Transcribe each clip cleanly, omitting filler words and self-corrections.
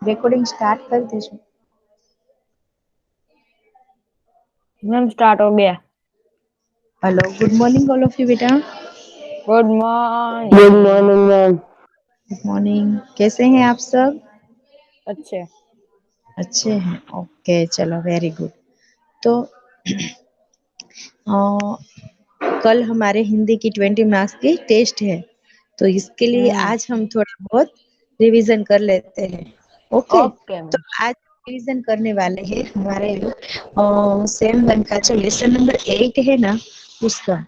Recording start कर देજો। Ma'am start हो गया। Hello, good morning all of you बेटा। Good good morning. Morning ma'am. Good morning, कैसे हैं आप सब? अच्छे। अच्छे हैं, ओके चलो वेरी गुड। तो अ, कल हमारे हिंदी की 20 मार्क्स की टेस्ट है, तो इसके लिए आज हम थोड़ा बहुत रिवीजन कर लेते हैं। ओके, ओके तो मैम। आज रिवीजन करने वाले हैं हमारे सेम वन का जो लेसन नंबर 8 है ना, उसका।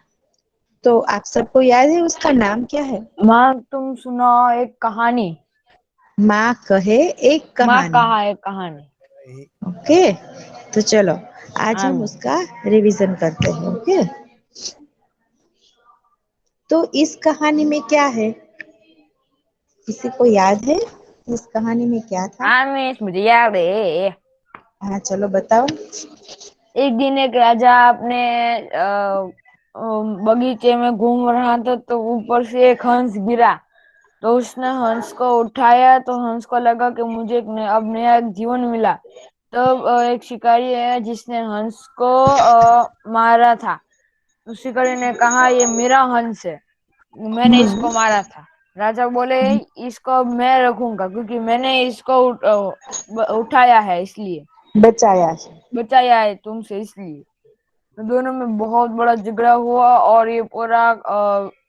तो आप सबको याद है उसका नाम क्या है? माँ तुम सुनाओ एक कहानी। माँ कहे एक माँ कहानी। कहा एक कहानी। ओके, तो चलो आज हाँ हम मैम। उसका रिवीजन करते हैं। ओके, तो इस कहानी में क्या है, किसी को याद है इस कहानी में क्या था? हाँ मिस मुझे याद है। हाँ चलो बताओ। एक दिन एक राजा अपने अ, बगीचे में घूम रहा था तो ऊपर से एक हंस गिरा। तो उसने हंस को उठाया तो हंस को लगा कि मुझे अब नया एक जीवन मिला। तो एक शिकारी है जिसने हंस को मारा था। तो शिकारी ने कहा ये मेरा हंस है, मैंने इसको मारा था। राजा बोले इसको अब मैं रखूंगा क्योंकि मैंने इसको उठाया है, इसलिए बचाया। बचाया है तुमसे, इसलिए। तो दोनों में बहुत बड़ा झगड़ा हुआ और ये पूरा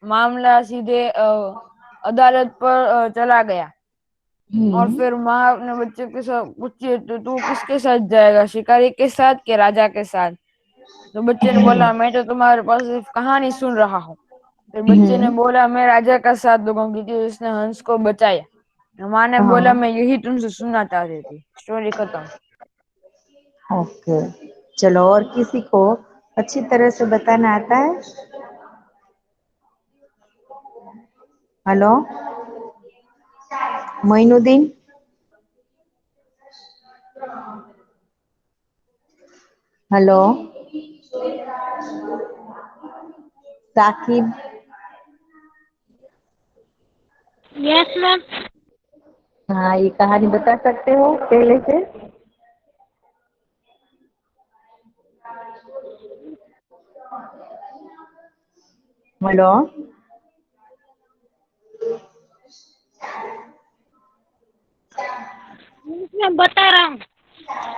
मामला सीधे अदालत पर चला गया। और हम्म। फिर माँ अपने बच्चे के साथ पूछी तो तू किसके साथ जाएगा, शिकारी के साथ के राजा के साथ? तो बच्चे ने बोला मैं तो तुम्हारे पास सिर्फ कहानी सुन रहा हूँ। फिर बच्चे ने हम्म। बोला मैं राजा का साथ दूंगा क्योंकि उसने हंस को बचाया। माँ ने बोला हाँ, मैं यही तुमसे सुनना चाहती थी। स्टोरी खत्म। ओके चलो, और किसी को अच्छी तरह से बताना आता है? Hello Moinuddin. Hello Saqib. Yes ma'am. हाँ, ये कहानी बता सकते हो पहले से? हेलो। मैं बता रहा हूँ।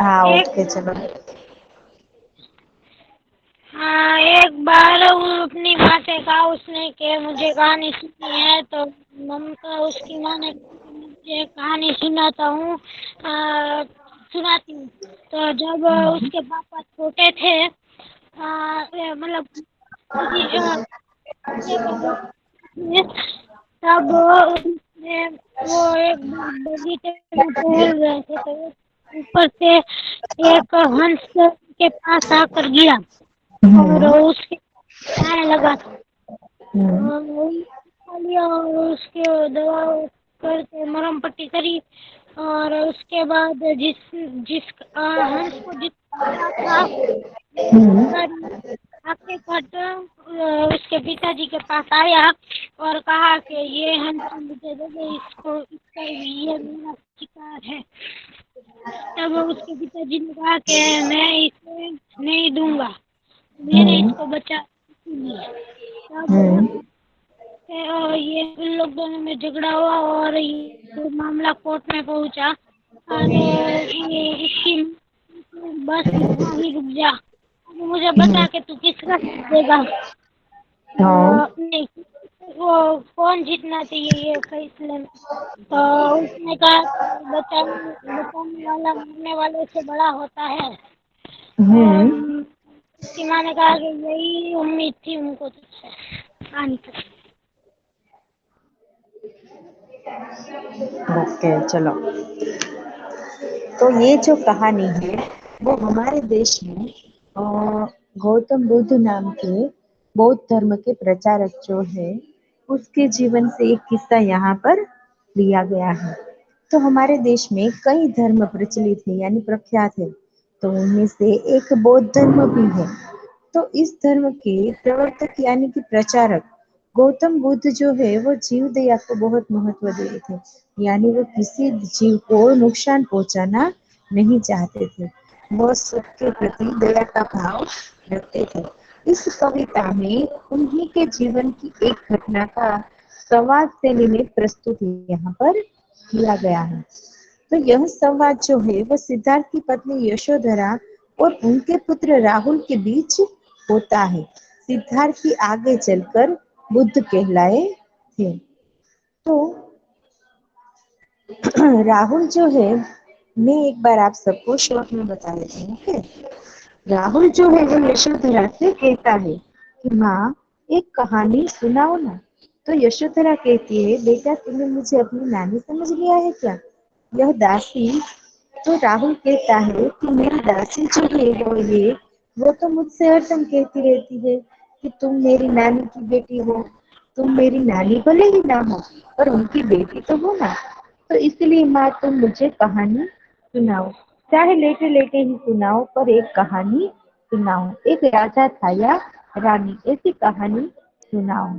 हाँ एक ओके चलो। एक बार वो अपनी माँ से कहा उसने कि मुझे कहानी सुननी है। तो ममता उसकी माँ ने कहा, मुझे कहानी सुनाता हूँ, सुनाती हूँ। तो जब उसके पापा छोटे थे, मतलब मुझे तब उसने वो एक बगीचे में टहल रहे थे तो ऊपर से एक हंस के पास आकर गिरा और हम्म। उसके खाने लगा था। हम्म। खा लिया और उसके दवा करके मरहम पट्टी करी। और उसके बाद जिस हंस को जितना था शिकारी आके कट उसके पिताजी के पास आया और कहा कि ये हंस मुझे दे दे, इसको इसका ये मेरा शिकार है। तब उसके पिताजी ने कहा कि मैं इसे नहीं दूंगा, मैंने हम्म। इसको बचा लिए। तब हम्म। ये उन लोग दोनों में झगड़ा हुआ और ये मामला कोर्ट में पहुंचा। तो ये इसकी बस यहाँ ही रुक जा, अब मुझे बता के तू किसका साथ देगा। हाँ। नहीं, वो कौन जीतना चाहिए ये फैसले में। तो उसने कहा कि बचाने वाला मरने वाले से बड़ा होता है। उसकी माँ ने कहा कि यही उम्मीद थी उनको तुझसे आने तक। ओके चलो, तो ये जो कहानी है वो हमारे देश में अ, गौतम बुद्ध नाम के बौद्ध धर्म के प्रचारक जो है, उसके जीवन से एक किस्सा यहाँ पर लिया गया है। तो हमारे देश में कई धर्म प्रचलित है यानी प्रख्यात है, तो उनमें से एक बौद्ध धर्म भी है। तो इस धर्म के प्रवर्तक यानी कि प्रचारक गौतम बुद्ध जो है वो जीव दया को बहुत महत्व दिए थे। यानी वो किसी जीव को नुकसान पहुंचाना नहीं चाहते थे। वो सबके प्रति दया का भाव रखते थे। इस कविता में उन्हीं के जीवन की एक घटना का संवाद शैली में प्रस्तुत यहाँ पर किया गया है। तो यह संवाद जो है वह सिद्धार्थ की पत्नी यशोधरा और उनके पुत्र राहुल के बीच होता है। सिद्धार्थ की आगे चलकर बुद्ध कहलाए थे। तो राहुल जो है, मैं एक बार आप सबको शॉर्ट में बता देती हूँ। राहुल जो है वो यशोधरा से कहता है कि माँ एक कहानी सुनाओ ना। तो यशोधरा कहती है, बेटा तुमने मुझे अपनी नानी समझ लिया है क्या? यह दासी। तो राहुल कहता है कि मेरी दासी जो है वो तो मुझसे हरदम कहती रहती है कि तुम मेरी नानी की बेटी हो। तुम मेरी नानी भले ही ना हो पर उनकी बेटी तो हो ना। तो इसलिए माँ तुम मुझे कहानी सुनाओ, चाहे लेटे लेटे ही सुनाओ पर एक कहानी सुनाओ। एक राजा था या रानी, ऐसी कहानी सुनाओ।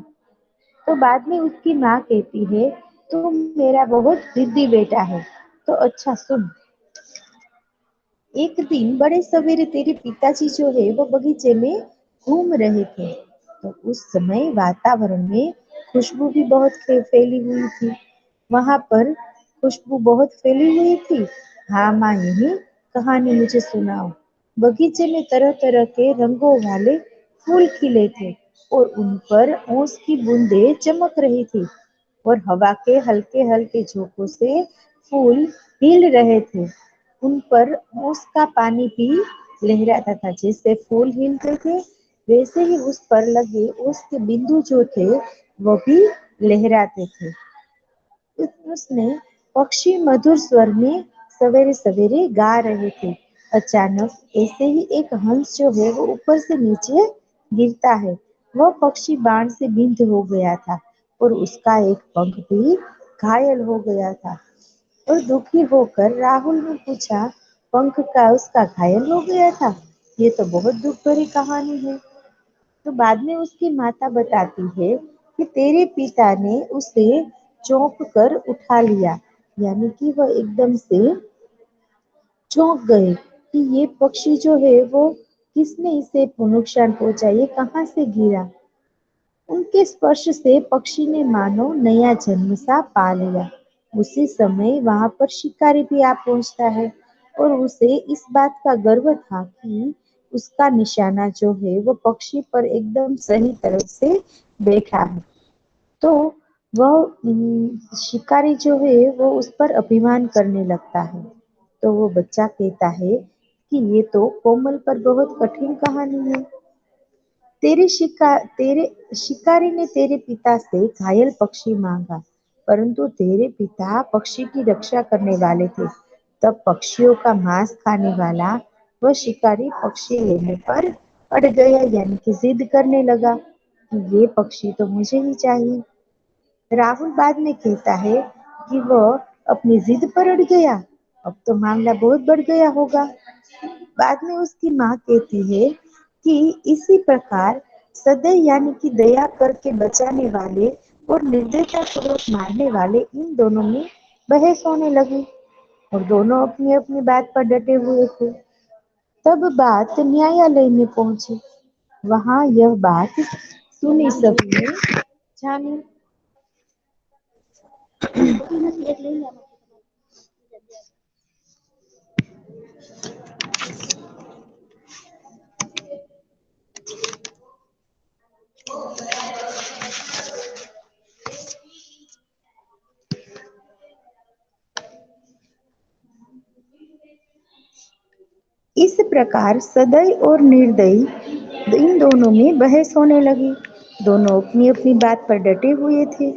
तो बाद में उसकी माँ कहती है, तू मेरा बहुत जिद्दी बेटा है। तो अच्छा सुन। एक दिन बड़े सवेरे तेरे पिताजी जो है वो बगीचे में घूम रहे थे। तो उस समय वातावरण में खुशबू भी बहुत फैली हुई थी। वहां पर खुशबू बहुत फैली हुई थी। हाँ माँ, यही कहानी मुझे सुनाओ। बगीचे में तरह तरह के रंगों वाले फूल खिले थे और उन पर ओस की बूंदें चमक रही थी और हवा के हल्के हल्के झोंकों से फूल हिल रहे थे। उन पर ओस का पानी भी लहराता था। जैसे फूल हिलते थे वैसे ही उस पर लगे ओस के बिंदु जो थे वो भी लहराते थे। उसने पक्षी मधुर स्वर में सवेरे सवेरे गा रहे थे। अचानक ऐसे ही एक हंस जो है वो ऊपर से नीचे गिरता है। वह पक्षी बाण से बिंध हो गया था और उसका एक पंख भी घायल हो गया था। और दुखी होकर राहुल ने पूछा, पंख का उसका घायल हो गया था? ये तो बहुत दुख भरी कहानी है। तो बाद में उसकी माता बताती है कि तेरे पिता ने उसे चौंक कर उठा लिया। यानी कि वह एकदम से चौंक गए कि ये पक्षी जो है वो किसने इसे नुकसान पहुंचा, ये कहाँ से गिरा। उनके स्पर्श से पक्षी ने मानो नया जन्म सा पा लिया। उसी समय वहां पर शिकारी भी आ पहुंचता है और उसे इस बात का गर्व था कि उसका निशाना जो है वो पक्षी पर एकदम सही तरह से बैठा है। तो वह शिकारी जो है वो उस पर अभिमान करने लगता है। तो वो बच्चा कहता है कि ये तो कोमल पर बहुत कठिन कहानी है। तेरे शिकारी ने तेरे पिता से घायल पक्षी मांगा, परंतु तेरे पिता पक्षी की रक्षा करने वाले थे। तब पक्षियों का मांस खाने वाला वह शिकारी पक्षी लेने पर अड़ गया, यानी कि जिद करने लगा कि ये पक्षी तो मुझे ही चाहिए। राहुल बाद में कहता है कि वह अपनी जिद पर अड़ गया। अब तो मामला बहुत बढ़ गया होगा। बाद में उसकी माँ कहती है कि इसी प्रकार सदैव यानी कि दया करके बचाने वाले और निर्दयता पूर्वक मारने वाले इन दोनों में बहस होने लगी और दोनों अपनी अपनी बात पर डटे हुए थे। तब बात न्यायालय में पहुंची। वहां यह बात सुनी सबने, जानी। इस प्रकार सदय और निर्दयी इन दोनों में बहस होने लगी। दोनों अपनी अपनी बात पर डटे हुए थे।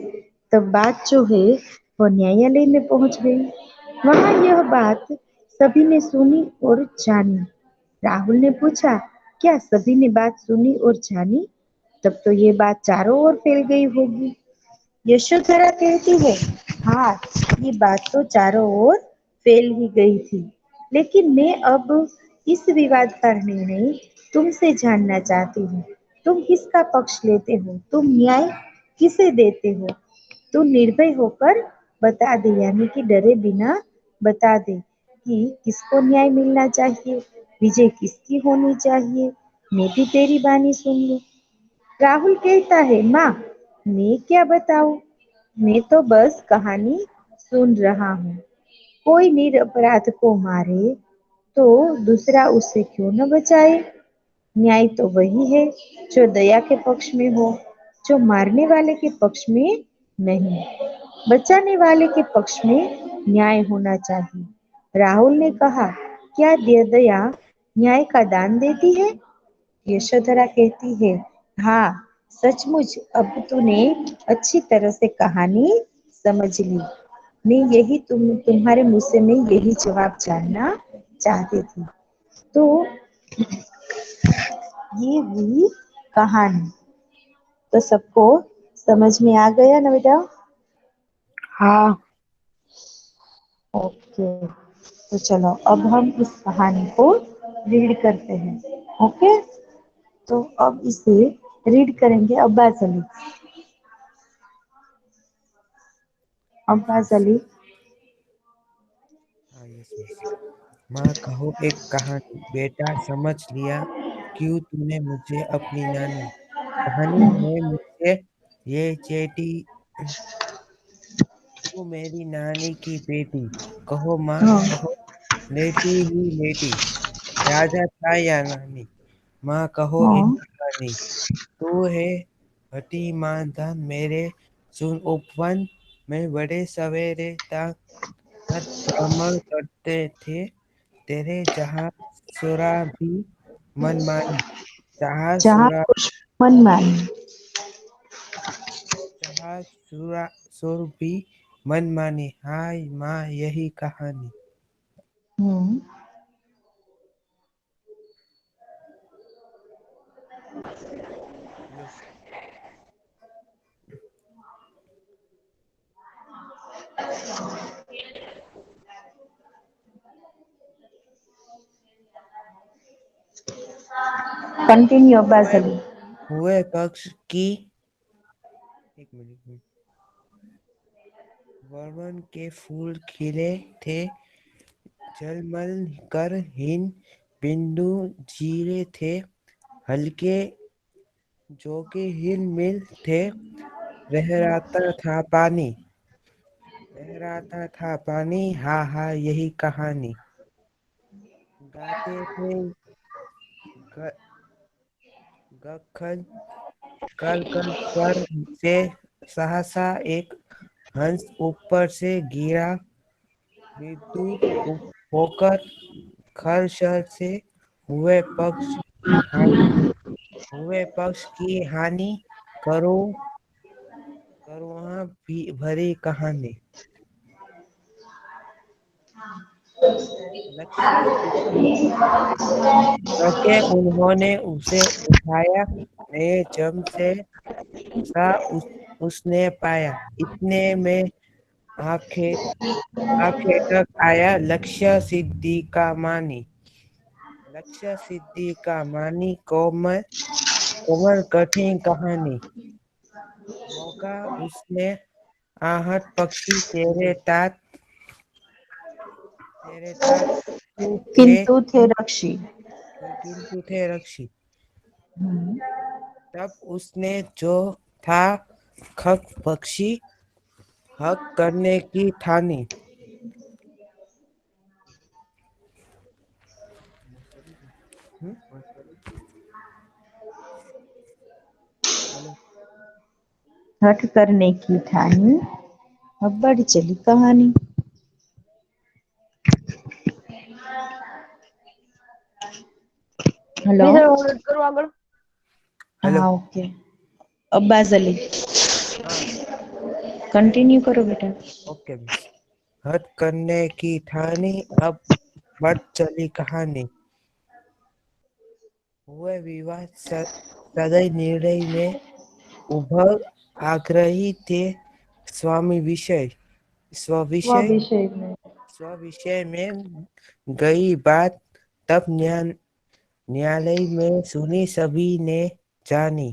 तब बात जो है वो न्यायालय में पहुंच गई। वहां यह बात सभी ने सुनी और जानी। राहुल ने पूछा, क्या सभी ने बात सुनी और जानी? तब तो ये बात चारों ओर फैल गई होगी। यशोधरा कहती है, हाँ, ये बात तो चारों ओर फैल ही गई थी। लेकिन मैं अब इस विवाद का निर्णय तुमसे जानना चाहती हूँ। तुम किसका पक्ष लेते हो? तुम न्याय किसे देते हो? तुम निर्भय होकर बता दे, यानी कि डरे बिना बता दे कि किसको न्याय मिलना चाहिए, विजय किसकी होनी चाहिए। मैं भी तेरी बानी सुन लूं। राहुल कहता है, माँ मैं क्या बताऊं, मैं तो बस कहानी सुन रहा हूँ। कोई निरपराध को मारे तो दूसरा उसे क्यों न बचाए। न्याय तो वही है जो दया के पक्ष में हो, जो मारने वाले के पक्ष में नहीं। बचाने वाले के पक्ष में न्याय होना चाहिए। राहुल ने कहा, क्या दया न्याय का दान देती है। यशोधरा कहती है, हाँ सचमुच अब तूने अच्छी तरह से कहानी समझ ली। मैं यही तुम्हारे मुंह से मैं यही जवाब जानना चाहती थी। तो ये हुई कहानी। तो सबको समझ में आ गया ना बेटा। हाँ। ओके, तो चलो अब हम इस कहानी को रीड करते हैं। ओके, तो अब इसे रीड करेंगे अब्बास अली। अब्बास अली। हाँ यस मिस। माँ कहो एक कहानी, बेटा समझ लिया क्यों तूने मुझे अपनी नानी। कहानी है मुझसे ये चेटी, तू मेरी नानी की बेटी। कहो माँ हाँ कहो, लेटी ही लेटी, राजा था या नानी। माँ कहो हाँ। एक कहानी, तू है हटी मानधन मेरे, सुन उपवन में बड़े सवेरे तक हर भ्रमण करते थे तेरे, जहाँ सुरा भी मनमानी, जहाँ जहाँ सुरा कुछ मन माने। जहाँ सुरा सुर भी मनमानी। हाय माँ यही कहानी। हम्म। हेलो। कंटिन्यू अब्बास हुए अली। हुए पक्ष की, एक मिनट, वर्मन के फूल खिले थे, झलमल कर हिन बिंदु जीरे थे, हल्के जो कि हिल मिल थे, लहराता था पानी, लहराता था पानी। हा हा यही कहानी। गाते थे ग- गखन कल कल स्वर से, सहसा एक हंस ऊपर से गिरा, विद्युत होकर खरशर से, हुए पक्ष की हानि, हुए पक्ष की हानि, करो करो वहाँ भी भरी कहानी। लक्ष्य सिद्धि करके उन्होंने उसे उठाया, नए जम से सा उसने पाया, इतने में आंखें आंखें तक आया, लक्ष्य सिद्धि का मानी, लक्ष्य सिद्धि का मानी, कोमल कोमल कठिन कहानी। मौका उसने आहट पक्षी, तेरे तात तू थे, किंतु थे रक्षी। किंतु थे रक्षी। हम्म। तब उसने जो था खक पक्षी, हक करने की ठानी। हम्म? हेलो। हठ करने की ठानी, अब बढ़ चली कहानी। हेलो। निसर ऑर्डर करो આગળ। हेलो। हाँ ओके। अब्बास अली हाँ कंटिन्यू करो बेटा। Okay miss. हट करने की ठानी, अब बढ़ चली कहानी। हुए विवाद सदैव निर्णय में, उभर आग्रही थे स्वामी विषय, स्वविषय विषय में। स्वविषय में गई बात, तब न्यायालय में सुनी सभी ने जानी,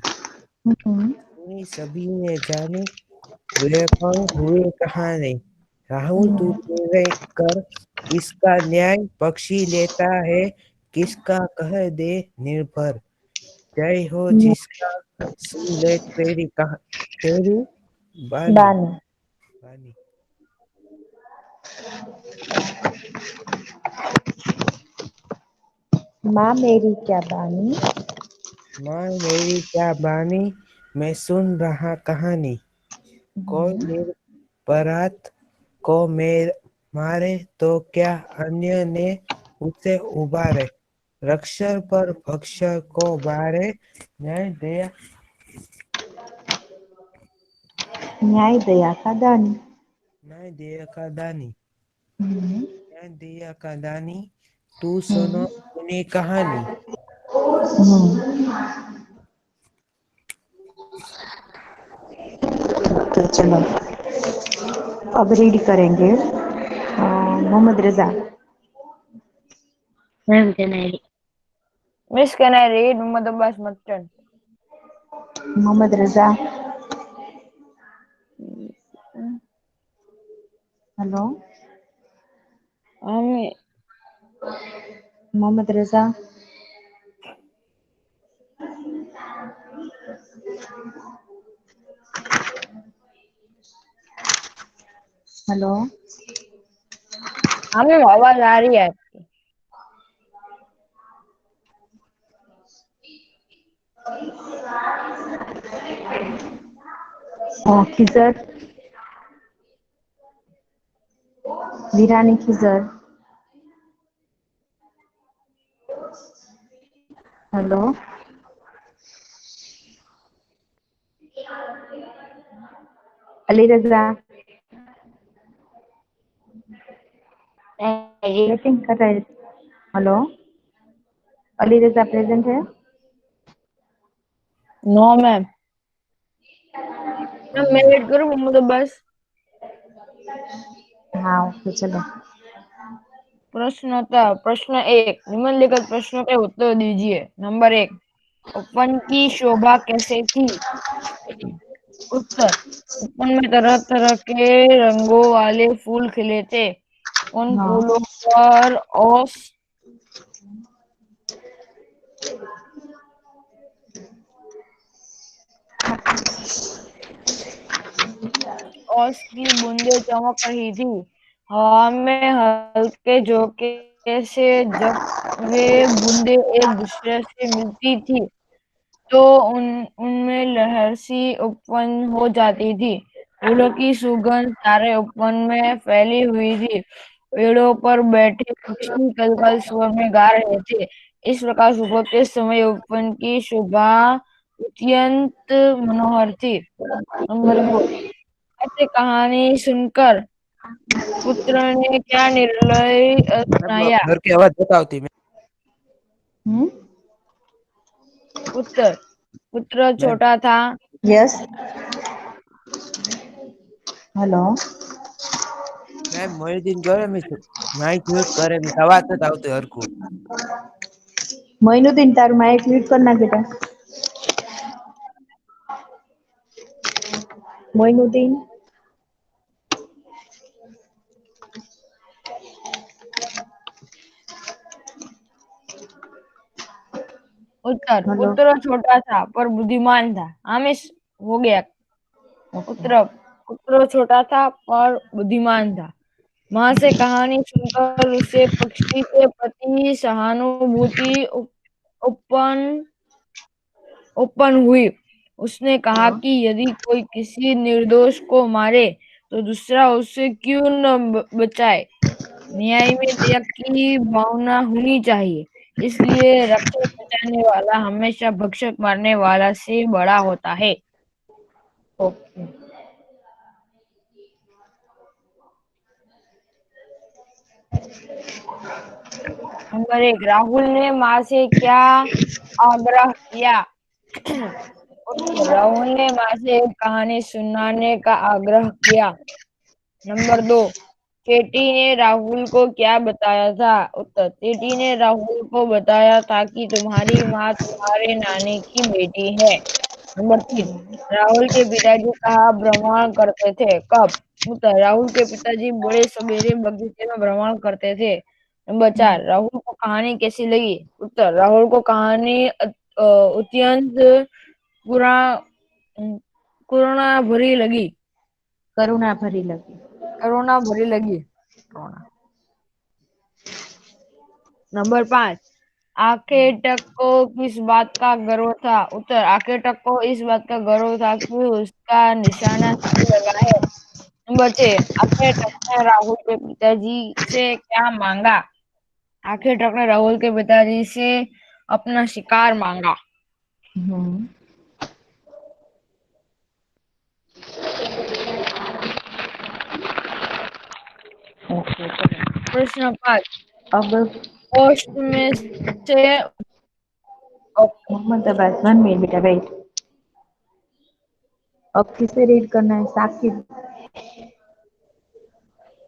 हम्म। सुनी सभी ने जानी, वे पर हुए कहानी। राहुल तू पूरे कर किसका न्याय, पक्षी लेता है किसका, कह दे निर्भर। जय हो जिसका, सुन ले तेरी बानी बानी। बानी। माँ मेरी क्या बानी, माँ मेरी क्या बानी, मैं सुन रहा कहानी। कोई निरपराध को मारे तो क्या अन्य ने उसे उबारे, रक्षर पर भक्षर को बारे, न्याय दया न्याय दया का दानी। न्याय दया का दानी। हम्म, न्याय दया का दानी, तू सुनो हम्म, अपनी कहानी। हम्म। तो चलो अब रीड करेंगे Mohammad Raza. Ma'am can I read? Miss, can I read Muhammad Abbas Mattan? Mohammad Raza, hello हमें मोहम्मद रजा। हेलो हमें आवाज आ रही है। खिजर, वीरानी खिजर। हेलो अली रजा, वेटिंग कर रहे। हेलो अली रजा प्रेजेंट है? No ma'am. मैं नो। read करूँ मोहम्मद अब्बास? हाँ ओके चलो। प्रश्न 1, निम्नलिखित प्रश्नों के उत्तर दीजिए। नंबर 1, उपवन की शोभा कैसे थी? उत्तर, उपवन में तरह तरह के रंगों वाले फूल खिले थे। उन हाँ फूलों पर ओस की बूंदें चमक रही थी। हवा में हल्के झोंके से जब वे बूंदें एक दूसरे से मिलती थी तो उनमें लहर सी उत्पन्न हो जाती थी। फूलों की सुगंध सारे उपवन में फैली हुई थी। पेड़ों पर बैठे पक्षी कलकल स्वर में गा रहे थे। इस प्रकार सुबह के समय उपवन की शोभा अत्यंत मनोहर थी। नंबर 2, ऐसे कहानी सुनकर पुत्र ने क्या निर्णय मैम अपनाया? घर की आवाज बताती मैं। हम्म उत्तर, पुत्र मैम छोटा था। यस हेलो मैम मोहिदीन करे मैं माइक म्यूट करे मैं आवाज तो આવતી હરખું। मोइनुद्दीन तारू माइक म्यूट करना बेटा। मोइनुद्दीन उत्तर, हेलो पुत्र छोटा था पर बुद्धिमान था। आमिष हो गया। ओके उत्तर, पुत्र छोटा था पर बुद्धिमान था। माँ से कहानी सुनकर उसे पक्षी के प्रति सहानुभूति उत्पन्न उत्पन्न हुई। उसने कहा हाँ कि यदि कोई किसी निर्दोष को मारे तो दूसरा उसे क्यों न बचाए। न्याय में दया की भावना होनी चाहिए। इसलिए रक्षक बचाने वाला हमेशा भक्षक मारने वाला से बड़ा होता है। ओके नंबर 1, राहुल ने माँ से क्या आग्रह किया? उत्तर, राहुल ने माँ से एक कहानी सुनाने का आग्रह किया। नंबर 2, चेटी ने राहुल को क्या बताया था? उत्तर, चेटी ने राहुल को बताया था कि तुम्हारी माँ तुम्हारे नानी की बेटी है। नंबर 3, राहुल के पिताजी कहाँ भ्रमण करते थे? कब? उत्तर, राहुल के पिताजी बड़े सवेरे बगीचे में भ्रमण करते थे। नंबर 4, राहुल को कहानी कैसी लगी? उत्तर, राहुल को कहानी अत्यंत पुरा करुणा भरी लगी। करुणा भरी लगी। करुणा भरी लगी। नंबर 5, आखे टक को किस बात का गर्व था? उत्तर, आखे टक को इस बात का गर्व था कि उसका निशाना सही लगा है। नंबर 6, आखे टक ने राहुल के पिताजी से क्या मांगा? आखे टक ने राहुल के पिताजी से अपना शिकार मांगा। ओके, प्रश्न 5, अब पोस्ट में से मोहम्मद अब्बास 1 मिनट बेटा वेट। अब किसे रीड करना है? साकिब,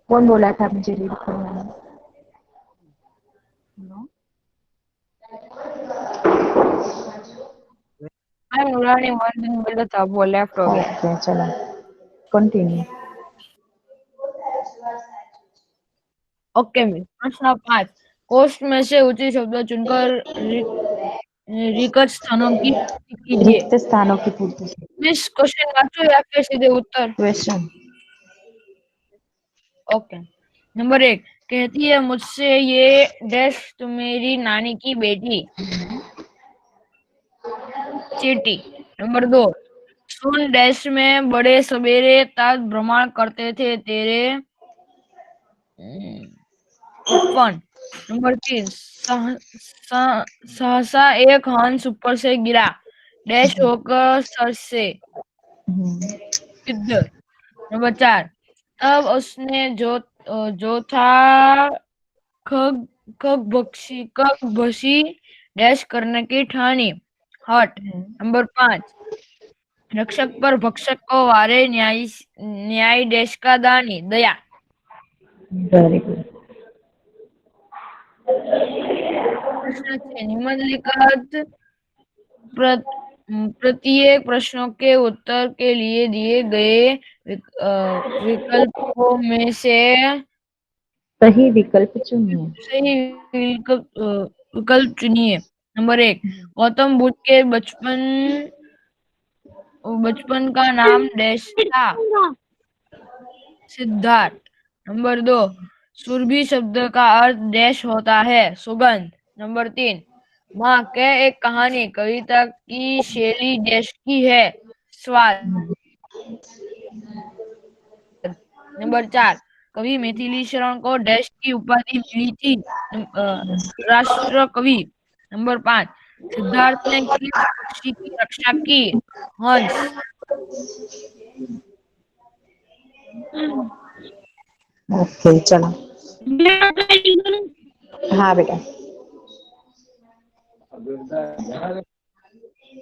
कौन बोला था मुझे रीड करना है? I'm learning one thing with the tabo left over. Okay चलो कंटिन्यू। Okay miss. प्रश्न 5, कोष्ठ में से उचित शब्द चुनकर रिक्त स्थानों की पूर्ति कीजिए। रिक्त स्थानों की पूर्ति। मिस क्वेश्चन वाचो या फिर सीधे उत्तर? क्वेश्चन। ओके। नंबर 1, कहती है मुझसे ये डैश तुम्हारी नानी की बेटी चीटी। नंबर 2, सुन डैश में बड़े सवेरे तक भ्रमण करते थे तेरे उपवन। नंबर 3, सहसा एक हंस ऊपर से गिरा डैश होकर सर से इधर। नंबर 4, तब उसने जो था खग बसी डैश करने की ठानी हट। नंबर 5, रक्षक पर भक्षक को वारे न्याय डैश का दानी दया। Very good. प्रश्न 6, निम्नलिखित प्रत्येक प्रश्नों के उत्तर के लिए दिए गए विकल्पों में से सही विकल्प चुनिए। सही विकल्प चुनिए। नंबर 1, गौतम बुद्ध के बचपन का नाम डैश था? सिद्धार्थ। नंबर 2, सुरभि शब्द का अर्थ डैश होता है? सुगंध। नंबर 3, माँ के एक कहानी कविता की शैली डैश की है? स्वाद। नंबर 4, कवि मैथिली शरण को डैश की उपाधि मिली थी? राष्ट्र कवि। नंबर 5, सिद्धार्थ ने किस पक्षी की रक्षा की? हंस। ओके चलो। हाँ बेटा।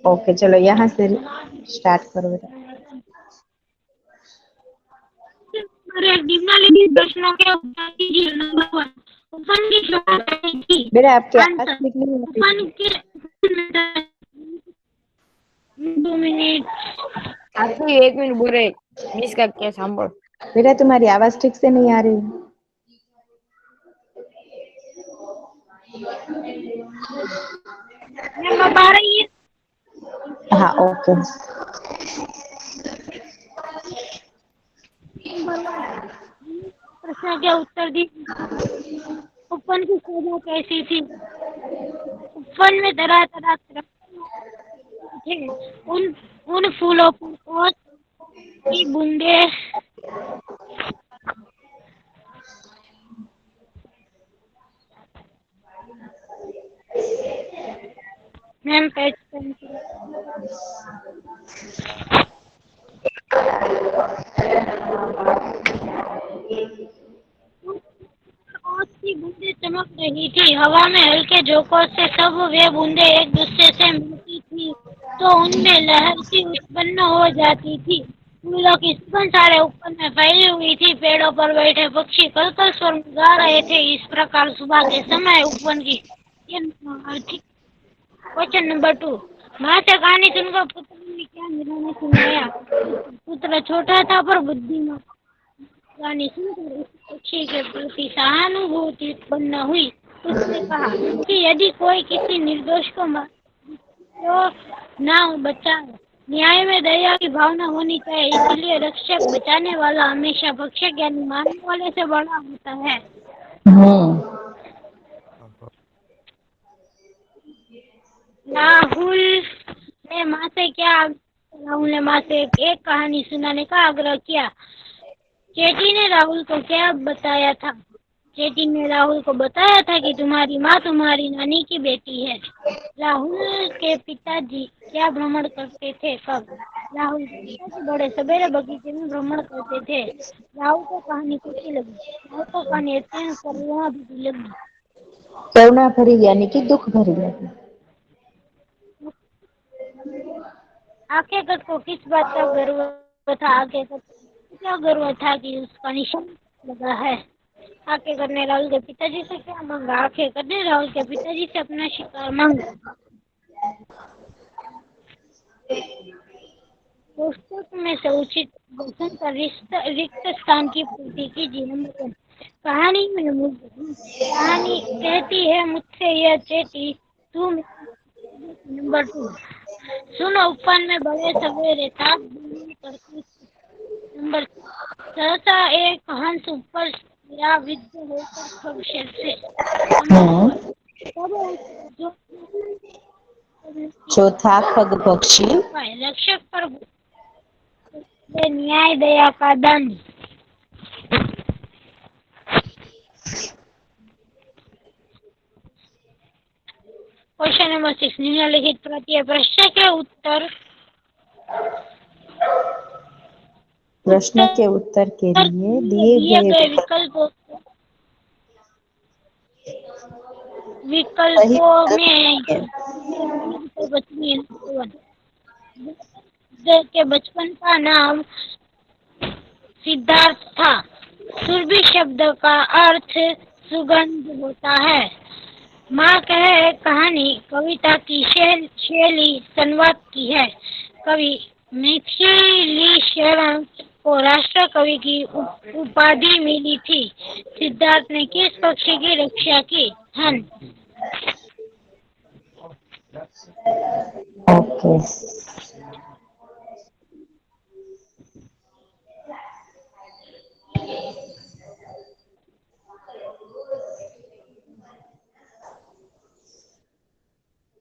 ओके चलो यहाँ से स्टार्ट करो बेटा। निम्नलिखित प्रश्नों के उत्तर दीजिए। नंबर 1, उपवन की शोभा बढ़ी थी। बेटा आपके आंसर, आवाज ठीक नहीं उपवन होती। के 2 मिनट। आखिरी 1 मिनट बोल रहे मिस करके सांभो। बेटा तुम्हारी आवाज ठीक से नहीं आ रही। मैं बता रही है। हाँ ओके। प्रश्न के उत्तर दीजिए। उपवन की शोभा कैसी थी? उपवन में तरह तरह थे। उन फूलों पर ओस की बूंदे मैम पेज ओस की बूंदे चमक रही थी। हवा में हल्के झोंकों से सब वे बूंदे एक दूसरे से मिलती थी तो उनमें लहर सी उत्पन्न हो जाती थी। फूलों की सुगंध सारे उपवन में फैली हुई थी। पेड़ों पर बैठे पक्षी कलकल स्वर में गा रहे थे। इस प्रकार सुबह के समय उपवन की क्वेश्चन नंबर 2, माँ से कहानी सुनकर पुत्र ने क्या निर्णय सुनाया? पुत्र छोटा था पर बुद्धिमान। कहानी सुनकर उस पक्षी के प्रति सहानुभूति उत्पन्न हुई। उसने कहा कि यदि कोई किसी निर्दोष को मारे तो ना बचाए। न्याय में दया की भावना होनी चाहिए, इसलिए रक्षक बचाने वाला हमेशा भक्षक यानी मारने वाले से बड़ा होता है। राहुल ने माँ से एक कहानी सुनाने का आग्रह किया। चेटी ने राहुल को क्या बताया था? चेटी ने राहुल को बताया था कि तुम्हारी माँ तुम्हारी नानी की बेटी है। राहुल के पिताजी क्या भ्रमण करते थे? कब? राहुल के पिताजी बड़े सवेरे बगीचे में भ्रमण करते थे। राहुल को कहानी कैसी लगी? राहुल को कहानी अत्यंत करुणा भरी लगी। करुणा भरी यानी कि दुख भरी लगी। आखिरकार को किस बात का गर्व था? आखिरकार क्या गर्व था कि उसका निशान लगा है? आखिरकार ने राहुल के पिताजी से क्या मांगा? आखिरकार ने राहुल के पिताजी से अपना शिकार मांगा। पुस्तक में से उचित वचन का रिक्त स्थान की पूर्ति कीजिए। नंबर 1, कहानी में कहानी कहती है मुझसे यह चेटी तू। नंबर 2, सुनो उपवन में बड़े सवेरे था करती। नंबर 3, सहसा एक हंस ऊपर गिरा विद्ध होकर खरगोश से। नंबर 4, चौथा खग पक्षी। रक्षक पर न्याय दया का दंड। क्वेश्चन नंबर 6, निम्नलिखित प्रत्येक प्रश्न के उत्तर के लिए दिए गए विकल्पों में के बचपन का नाम सिद्धार्थ था। सुरभि शब्द का अर्थ सुगंध होता है। माँ कहे कहानी कविता की शैली संवाद की है। कवि मिथिली शरण को राष्ट्र कवि की उपाधि मिली थी। सिद्धार्थ ने किस पक्षी की रक्षा की? हंस। ओके।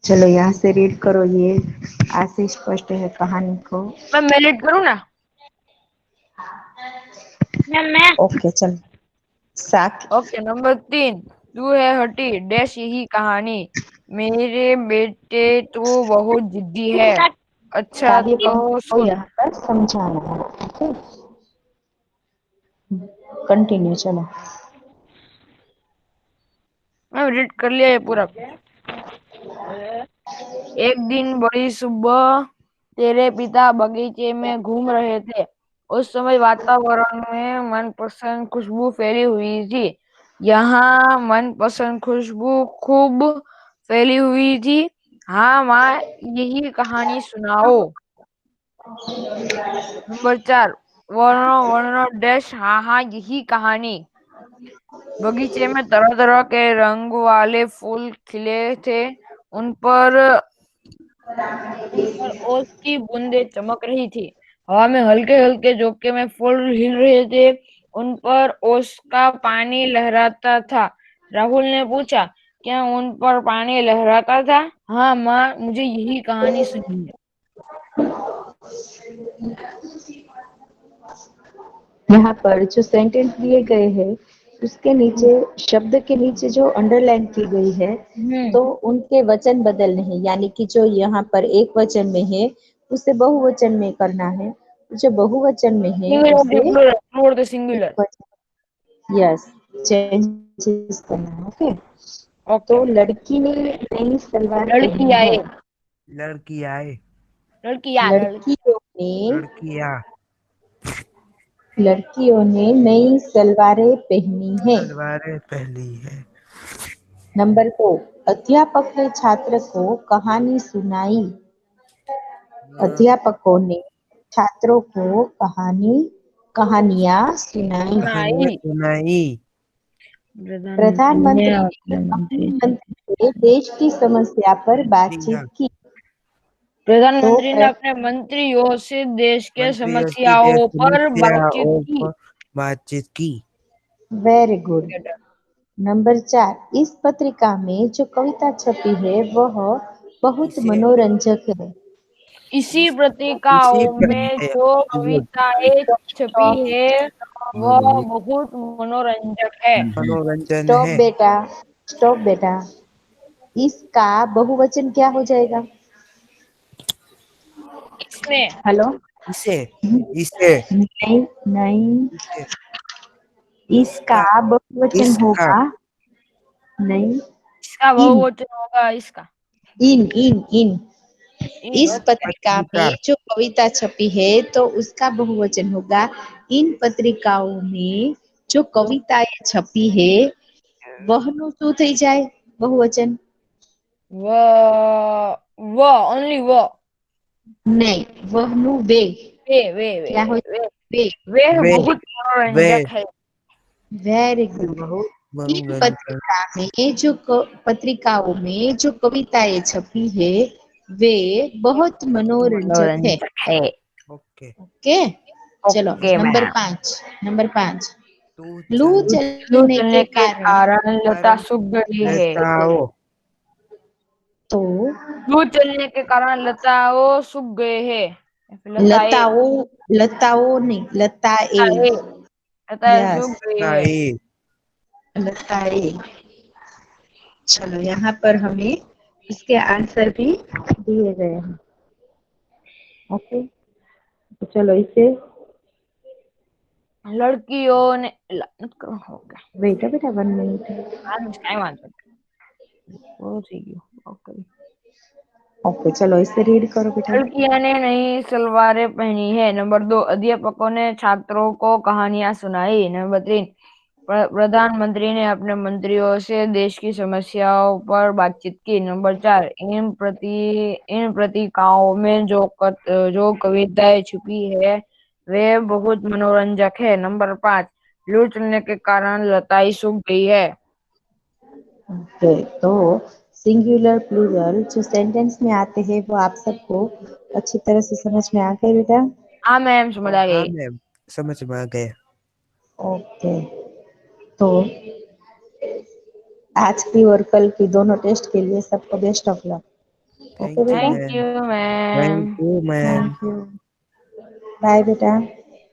चलो यहाँ से रीड करो, ये ऐसे स्पष्ट है कहानी को। मैं रीड करूँ ना? मैं ओके चलो। ओके, नंबर 3, तू है हटी डैश यही कहानी। मेरे बेटे तो बहुत जिद्दी है। अच्छा काव्य तो को सुन। यहाँ पर समझाना है। Okay, continue. चलो मैं रीड कर लिया ये पूरा। एक दिन बड़ी सुबह तेरे पिता बगीचे में घूम रहे थे। उस समय वातावरण में मनपसंद खुशबू फैली हुई थी। यहाँ मनपसंद खुशबू खूब फैली हुई थी। हाँ माँ, यही कहानी सुनाओ। नंबर 4, वर्ण वर्ण डैश हाँ हाँ यही कहानी। बगीचे में तरह तरह के रंग वाले फूल खिले थे। उन पर ओस की बूंदें चमक रही थी। हवा में हल्के हल्के झोंके में फूल हिल रहे थे। उन पर ओस का पानी लहराता था। राहुल ने पूछा, क्या उन पर पानी लहराता था? हाँ माँ, मुझे यही कहानी सुनी है। यहाँ पर जो सेंटेंस दिए गए हैं उसके नीचे, शब्द के नीचे जो अंडरलाइन की गई है, तो उनके वचन बदलने हैं। यानी कि जो यहाँ पर एक वचन में है उसे बहुवचन में करना है, जो बहुवचन में है उसे सिंगुलर। यस, चेंजेस करना है। Okay, okay. तो लड़की ने नई सलवार लड़की पहनी है। आए। लड़की आए। लड़कियों ने नई सलवारें पहनी है। सलवारें पहली है। नंबर 2, अध्यापक ने छात्र को कहानी सुनाई। अध्यापकों ने छात्रों को कहानी कहानियां सुनाई। सुनाई। सुनाई। प्रधानमंत्री ने प्रधानमंत्री अपने ने मंत्री अपने मंत्री से देश की समस्या पर बातचीत की। तो प्रधानमंत्री ने अपने मंत्रियों से देश के मंत्रियों की समस्याओं पर बातचीत समस्याओं की। पर बातचीत की। Very good. नंबर 4, इस पत्रिका में जो कविता छपी है वह बहुत इसे मनोरंजक है। इसी इसी पत्रिकाओं में जो गुड कविताएं छपी है वह बहुत मनोरंजक है। मनोरंजन स्टॉप है। बेटा, स्टॉप बेटा। इसका बहुवचन क्या हो जाएगा? इसमें हेलो। इसे इसे नहीं नहीं, इसे इसका इसका बहुवचन इसका होगा। नहीं, इसका इन बहुवचन होगा इसका। इन इन इन इस ओके। पत्रिका पत्रिका में जो कविता छपी है तो उसका बहुवचन होगा। इन पत्रिकाओं में जो कविताएं छपी है वहનું શું થઈ જાય बहुवचन? व ओनली व नहीं, वहનું वे वे क्या हो? वे वे। वे वे बहुत वे मनोरंजक है। Very good. बहुत इन मनोरंजन। पत्रिका में जो पत्रिकाओं में जो कविताएं छपी है वे बहुत मनोरंजक है। मनोरंजक है। ओके। ओके, चलो ओके नंबर मैम। 5। नंबर 5, तू लू चल लू चलने के चलने के कारण कारण लता सूख गई है। बताओ। तो लू चलने के कारण लताओं सूख गए हैं। लताएं लताओं, लताओं नहीं, लताए। लताएं लताएं यस, सूख गई है। ताई लताए। चलो यहाँ पर हमें इसके आंसर भी दिए गए हैं। ओके, तो चलो इसे लड़कियों ने हो गया। बेटा बेटा 1 मिनट। કઈ વાંધો નહીં. પૂરું થઈ ગયું. ઓકે. ओके, चलो इसे रीड करो बेटा। लड़कियां ने नई सलवारें पहनी है। नंबर 2, अध्यापकों ने छात्रों को कहानियां सुनाई। नंबर 3, प्रधानमंत्री ने अपने मंत्रियों से देश की समस्याओं पर बातचीत की। नंबर 4, इन पत्रिकाओं में जो कविताएं छुपी है वे बहुत मनोरंजक है। नंबर 5, लू चलने के कारण लताई सूख गई है। ओके, तो सिंगुलर प्लूरल जो सेंटेंस में आते हैं वो आप सबको अच्छी तरह से समझ में आ गए बेटा? हाँ मैम, समझ आ हाँ गई। मैम, समझ में आ गया। ओके, तो आज की और कल की दोनों टेस्ट के लिए सबको best of luck. Okay thank you बेटा, thank ma'am. You ma'am. Thank you ma'am. Thank you. Bye बेटा।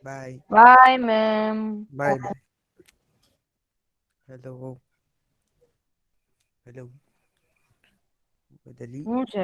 Bye bye ma'am. Bye bye. Hello hello बदली।